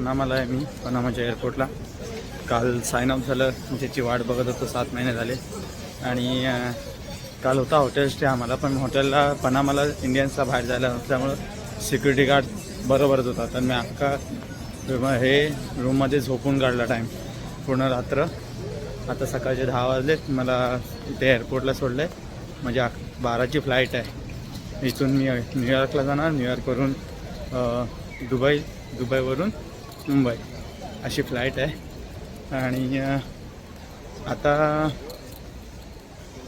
पनामाला आहे मी, पनामाच्या एअरपोर्टला. काल साइन ऑफ झालं, ज्याची वाट बघत होतो 7 महिने झाले. आणि काल होता हॉटेल स्टे आम्हाला, पण हॉटेलला पनामाला इंडियन्सला बाहेर जायला नसल्यामुळं सिक्युरिटी गार्ड बरोबरच होता. तर मी अख्खा हे रूममध्ये झोपून काढला टाईम, पूर्ण रात्र. आता सकाळचे 10 वाजलेत, मला इथे एअरपोर्टला सोडलं आहे. म्हणजे 12ची फ्लाईट आहे. इथून मी न्यूयॉर्कला जाणार, न्यूयॉर्कवरून दुबईवरून मुंबई अशी फ्लाईट आहे. आणि आता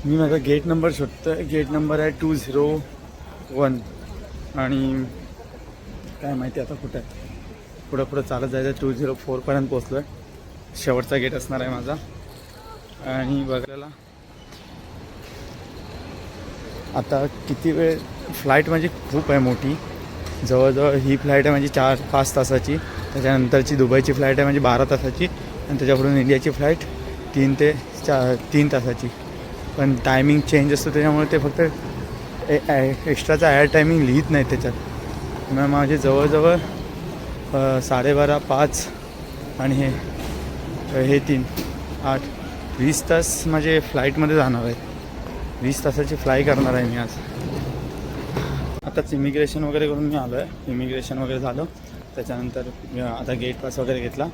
मी माझा गेट नंबर शोधतो आहे. गेट नंबर आहे 201. आणि काय माहिती आता कुठं आहे. पुढं चालत जायचं. 204पर्यंत पोचलो आहे. शेवटचा गेट असणार आहे माझा. आणि बघायला आता किती वेळ. फ्लाईट म्हणजे खूप आहे मोठी. जवळजवळ ही फ्लाईट आहे म्हणजे 4-5 तासाची. त्याच्यानंतरची दुबईची फ्लाईट आहे म्हणजे 12 तासाची. आणि त्याच्याकडून इंडियाची फ्लाईट 3 तासाची. पण टायमिंग चेंज असतो, त्याच्यामुळे ते फक्त एक्स्ट्राचा ॲड टायमिंग लिहित नाही त्याच्यात. मग माझे जवळजवळ 12:30, 5 आणि हे 3, 8, 20 तास माझे फ्लाईटमध्ये जाणार आहेत. 20 तासाची फ्लाय करणार आहे मी आज. आताच इमिग्रेशन वगैरे करून मी आलो आहे. इमिग्रेशन वगैरे झालं. त्याच्यानंतर आता गेट पास वगैरे घेतला.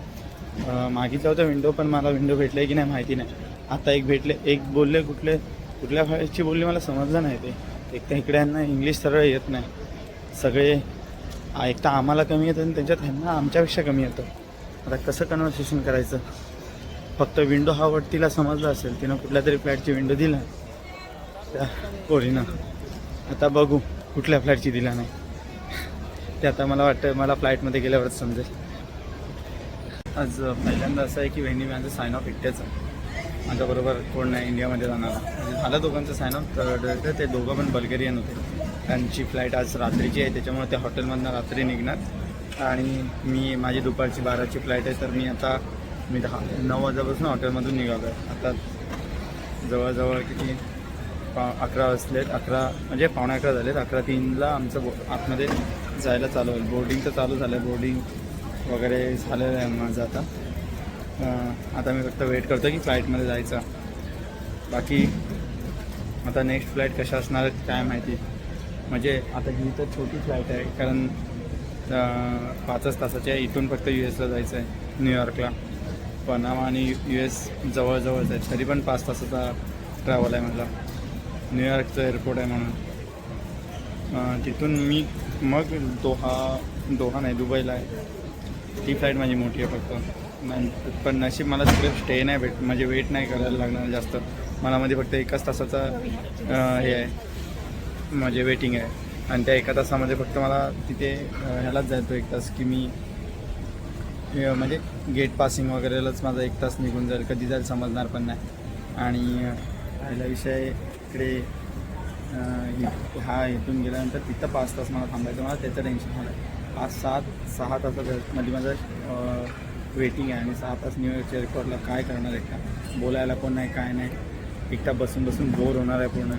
मागितलं होतं विंडो, पण मला विंडो भेटलं आहे की नाही माहिती नाही. आता एक भेटले. एक बोलले कुठल्या फ्लाईटची बोलली मला समजलं नाही ते. एक तर इकडे यांना इंग्लिश सरळ येत नाही. सगळे एक तर आम्हाला कमी येतं आणि त्यांच्यात ह्यांना आमच्यापेक्षा कमी येतं. आता कसं कन्व्हर्सेशन करायचं. फक्त विंडो हा वर्ड तिला समजलं असेल. तिनं कुठल्या तरी फ्लॅटची विंडो दिला त्या पोरीनं. आता बघू कुठल्या फ्लाईटची दिला नाही ते. आता मला वाटतं मला फ्लाईटमध्ये गेल्यावरच समजेल. आज पहिल्यांदा असं आहे की वहिनी माझं साइन ऑफ एकट्याचं. माझ्याबरोबर कोण नाही इंडियामध्ये जाणारा. म्हणजे झालं दोघांचं साइन ऑफ. तर ते दोघं पण बल्गेरियन होते. त्यांची फ्लाईट आज रात्रीची आहे, त्याच्यामुळे ते हॉटेलमधनं रात्री निघणार. आणि माझी दुपारची 12ची फ्लाईट आहे. तर मी 9 वाजल्यापासून हॉटेलमधून निघालो आहे. आता जवळजवळ किती 11 वाजलेत. 11 म्हणजे 11:15 झालेत. 11:03ला आमचं आतमध्ये जायला चालू होईल. बोर्डिंग तर चालू झालं आहे. बोर्डिंग वगैरे झालेलं आहे माझं आता मी फक्त वेट करतो की फ्लाईटमध्ये जायचं. बाकी आता नेक्स्ट फ्लाईट कशा असणार आहेत काय माहिती. म्हणजे आता ही तर छोटी फ्लाईट आहे, कारण 5च तासाची आहे. इथून फक्त US ला जायचं आहे, न्यूयॉर्कला. पनामा आणि US जवळजवळच आहे, तरी पण 5 तासाचा ट्रॅव्हल आहे मला. न्यूयॉर्कचं एअरपोर्ट आहे म्हणून. तिथून मी मग दोहा नाही दुबईला आहे. ती फ्लाईट माझी मोठी आहे फक्त. पण नशीब मला तिकडे स्टे नाही म्हणजे वेट नाही करायला लागणार जास्त. मला मध्ये फक्त 1च तासाचा हे आहे म्हणजे वेटिंग आहे. आणि त्या 1 तासामध्ये फक्त मला तिथे ह्यालाच जायचं 1 तास की मी म्हणजे गेट पासिंग वगैरेलाच माझा 1 तास निघून जाईल. कधी जाईल समजणार पण नाही. आणि पहिला विषय इकडे इथून गेल्यानंतर तिथं 5 तास मला थांबायचं. मला त्याचं टेन्शन झालं आहे. 6 तासामध्ये माझं वेटिंग आहे. आणि 6 तास न्यूयॉर्कच्या एअरपोर्टला काय करणार एकटा. बोलायला कोण नाही काय नाही. एकटा बसून बोर होणार आहे पूर्ण.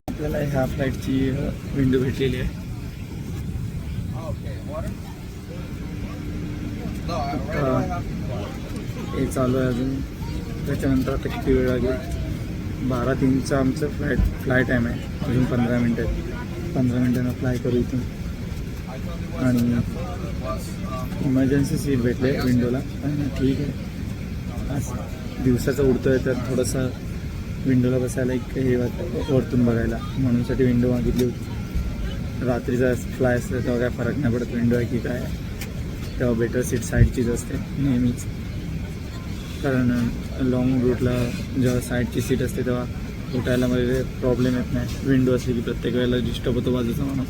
आपल्याला ह्या फ्लाईटची विंडो भेटलेली आहे. हे चालू आहे अजून. त्याच्यानंतर आता किती वेळ लागेल. 12:03चा आमचं फ्लाय टाईम आहे. अजून 15 मिनटं. 15 मिनटांना फ्लाय करू इथून. आणि इमर्जन्सी सीट भेटले विंडोला. ठीक आहे. आज दिवसाचं उडतो आहे तर थोडंसं विंडोला बसायला एक हे वाटतं वरतून बघायला, म्हणूनसाठी विंडो मागितली होती. रात्रीचा फ्लाय असतं तेव्हा काय फरक नाही पडत विंडो आहे की काय. तेव्हा बेटर सीट साईडचीच असते नेहमीच. कारण लॉंग रूटला जेव्हा साईडची सीट असते तेव्हा उठायला मध्ये प्रॉब्लेम येत नाही. विंडो असली की प्रत्येक वेळेला डिस्टर्ब होतो बाजूचा माणूस.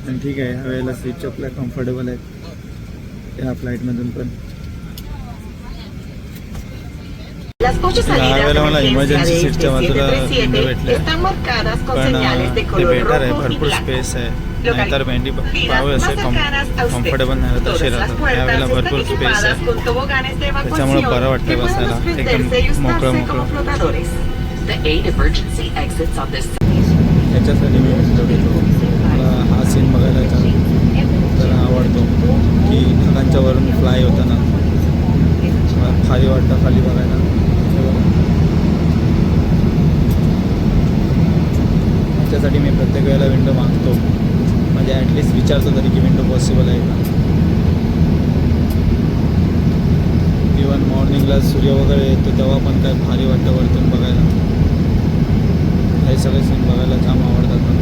पण ठीक आहे, ह्या वेळेला सीटच्या आपल्या कम्फर्टेबल आहेत ह्या फ्लाईटमधून पण. ह्या वेळेला मला इमर्जन्सी सीटच्या बाजूला विंडो भेटले, पण ते बेटर आहे. भरपूर स्पेस आहे. नाहीतर भेंडी पाहू असे कम्फर्टेबल नाही होत असे राहतात. यावेळेला भरपूर स्पेस आहे, त्याच्यामुळे बरं वाटतं बसायला. एकदम मोकळं त्याच्यासाठी मी विंडो घेतो. मला हा सीन बघायला जरा आवडतो. मोठी ढगांच्या वरून फ्लाय होताना खाली वाटतं खाली बघायला. त्याच्यासाठी मी प्रत्येक वेळेला विंडो मागतो, म्हणजे ॲटलिस्ट विचारतो तरी की विंडो पॉसिबल आहे का. इवन मॉर्निंगला सूर्य वगैरे येतो तेव्हा पण काय भारी वाटतं वरतून बघायला. हे सगळे सीन बघायला जाम आवडतात मला.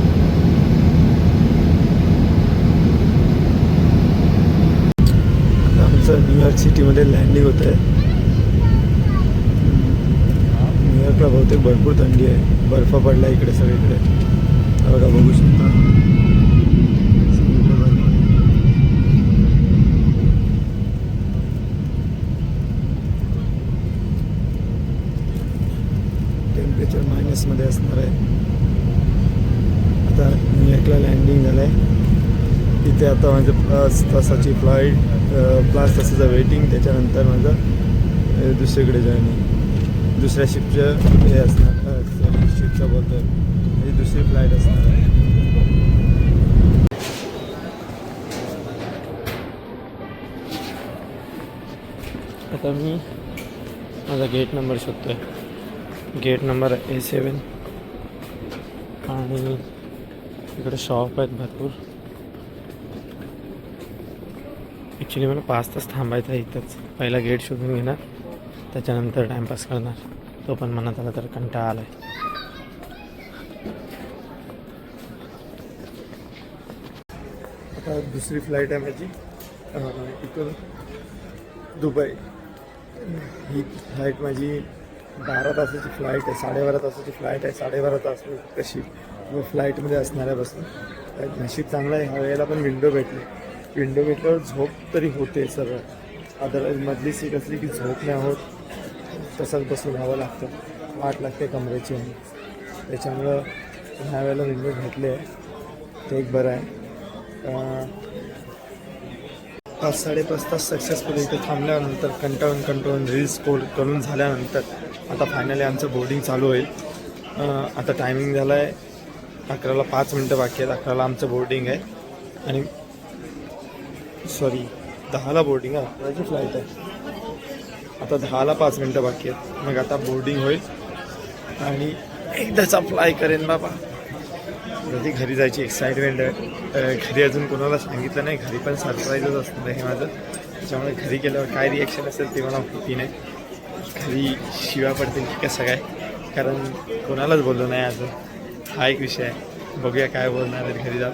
आता आमचं न्यूयॉर्क सिटीमध्ये लँडिंग होतं आहे. न्यूयॉर्कला बहुतेक भरपूर थंडी आहे, बर्फ पडला इकडे सगळीकडे. बघा बघू शकता सगळीकडे बर्फ. टेम्परेचर मायनसमध्ये असणार आहे. आता न्यूयॉर्कला लँडिंग झालं आहे. इथे आता माझं 5 तासाची फ्लाईट, 5 तासाचं वेटिंग. त्याच्यानंतर माझं दुसरीकडे जर्नी, दुसऱ्या शिपचं हे असणार. शिपचं बोलतो आहे, म्हणजे दुसरी फ्लाईट असणार आहे. आता मी माझा गेट नंबर शोधतो आहे. गेट नंबर A7 आणि इकडे शॉप आहेत भरपूर. ॲक्च्युली मला 5 तास थांबायचं आहे इथंच. पहिला गेट शोधून घेणार, त्याच्यानंतर टाईमपास करणार. तो पण मनात आला तर कंटाळा आला आहे. आता दुसरी फ्लाईट आहे माझी इथून दुबई. ही फ्लाईट माझी 12 तासाची फ्लाईट आहे, 12.5 तासाची फ्लाईट आहे. 12.5 तास कशी फ्लाईटमध्ये असणार आहे बसून. नशीब चांगलं आहे, ह्या वेळेला पण विंडो भेटली. विंडो भेटल्यावर झोप तरी होते सरळ. अदरवाईज मधली सीट असली की झोप नाही होत, तसंच बसून राहावं लागतं, वाट लागते कमरेची. त्याच्यामुळं ह्या वेळेला विंडो भेटले आहे, ते एक बरं आहे. 5-5.5 तास सक्सेसफुली इथे थांबल्यानंतर कंटाळून रील्स स्क्रोल करून झाल्यानंतर आता फायनली आमचं बोर्डिंग चालू होईल. आता टायमिंग झाला आहे 11ला 5 मिनटं बाकी आहेत. 11ला आमचं बोर्डिंग आहे आणि 10ला बोर्डिंग आहे. 11ची फ्लाईट आहे. आता 10ला 5 मिनटं बाकी आहेत. मग आता बोर्डिंग होईल आणि एकदाचा फ्लाय करेन बाबा. कधी घरी जायची एक्साइटमेंट आहे. घरी अजून कोणाला सांगितलं नाही, घरी पण सरप्राईजच असणार आहे माझं. त्याच्यामुळे घरी गेल्यावर काय रिॲक्शन असेल ते मला माहिती नाही. घरी शिव्या पडतील की कसं काय, कारण कोणालाच बोललो नाही अजून. हा एक विषय आहे. बघूया काय बोलणार आहेत घरी जाऊन.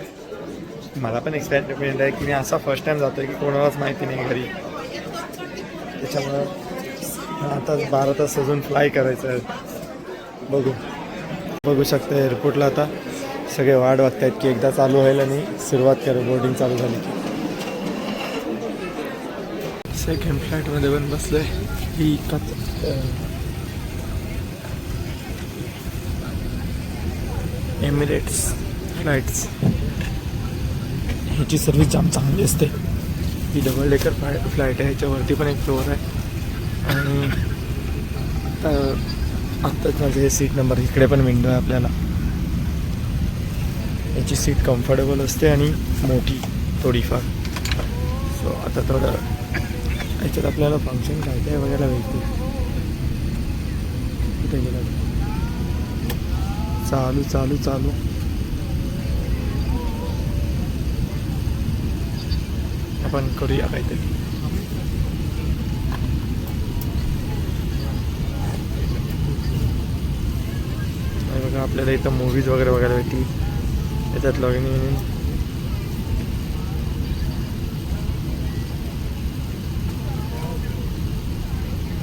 मला पण एक्साइटमेंट आहे की मी असा फर्स्ट टाईम जातो आहे की कोणालाच माहिती नाही घरी. त्याच्यामुळं आता 12 तास अजून फ्लाय करायचं आहे. बघू शकता एअरपोर्टला आता सगळे वाट बघत आहेत की एकदा चालू व्हायला आणि सुरुवात करू. बोर्डिंग चालू झाली की सेकंड फ्लाईटमध्ये पण बसलो आहे. ही एमिरेट्स फ्लाईट्स, ह्याची सर्विस जाम चांगली असते. ही डबल डेकर फ्लाईट आहे, ह्याच्यावरती पण एक फ्लोअर आहे. आणि आत्ताच माझं हे सीट नंबर, इकडे पण विंडो आहे आपल्याला. याची सीट कम्फर्टेबल असते आणि मोठी थोडीफार. सो आता थोडं याच्यात आपल्याला फंक्शन काय काय बघायला भेटते. कुठे गेला चालू आपण करूया काहीतरी. बघा आपल्याला इथं मूवीज वगैरे बघायला भेटतील. याच्यात लॉग इन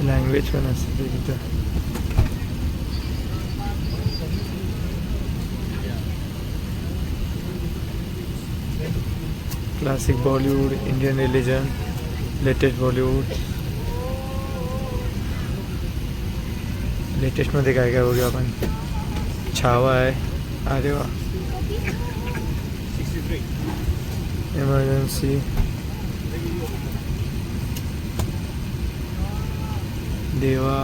लँग्वेज पण असते तिथं. Classic Bollywood, Indian religion, latest Bollywood. लेटेस्टमध्ये काय काय बघूया आपण. छावा आहे, अरे वा. इमर्जन्सी, देवा,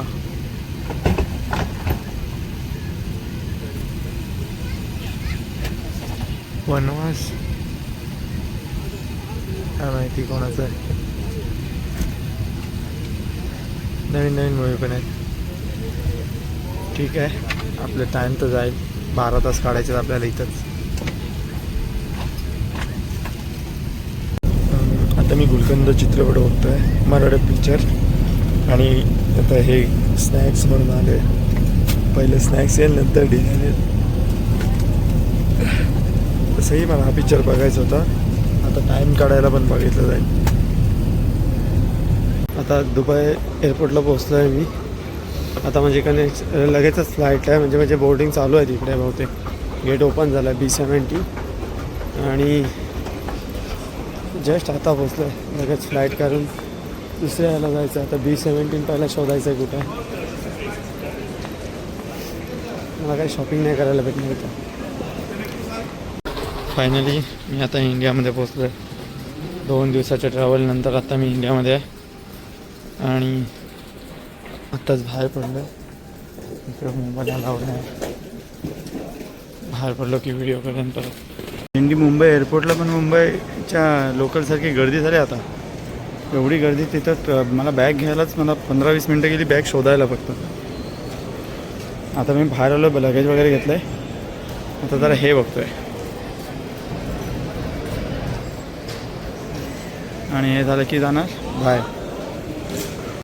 वनवास, काय माहिती कोणाचं आहे. नवीन नवीन मूवी पण आहेत. ठीक आहे, आपलं टाईम तर जाईल. 12 तास काढायचे आपल्याला इथंच. आता मी गुलकंद चित्रपट बघतोय, मराठी पिक्चर. आणि आता हे स्नॅक्स म्हणून आले. पहिले स्नॅक्स येईल, नंतर डिनर येईल. तसंही मला हा पिक्चर बघायचा होता. आता टाईम काढायला पण बघितलं जाईल. आता दुबई एअरपोर्टला पोचलो आहे मी. आता म्हणजे लगेचच फ्लाईट आहे, म्हणजे बोर्डिंग चालू आहे तिकडे. बहुतेक गेट ओपन झालं आहे B-70. आणि जस्ट आता पोचलो आहे. लगेच फ्लाईट काढून दुसऱ्या याला जायचं. आता B-17 पहिला शोधायचं आहे कुठं आहे. मला काही शॉपिंग नाही करायला भेटणार इथं. फायनली मी आता इंडियामध्ये पोचलो आहे. 2 दिवसाच्या ट्रॅव्हलनंतर आता मी इंडियामध्ये आहे. आणि आत्ताच बाहेर पडलो आहे. इकडं मोबाईल लावला आहे. बाहेर पडलो की व्हिडिओ करेन परत. मुंबई एअरपोर्टला पण मुंबईच्या लोकलसारखी गर्दी झाली आता. एवढी गर्दी तिथं मला बॅग घ्यायलाच मला 15-20 मिनटं गेली बॅग शोधायला फक्त. आता मी बाहेर आलो, लगेज वगैरे घेतलं आहे. आता जरा हे बघतोय. आणि हे झालं की जाणार बाहेर.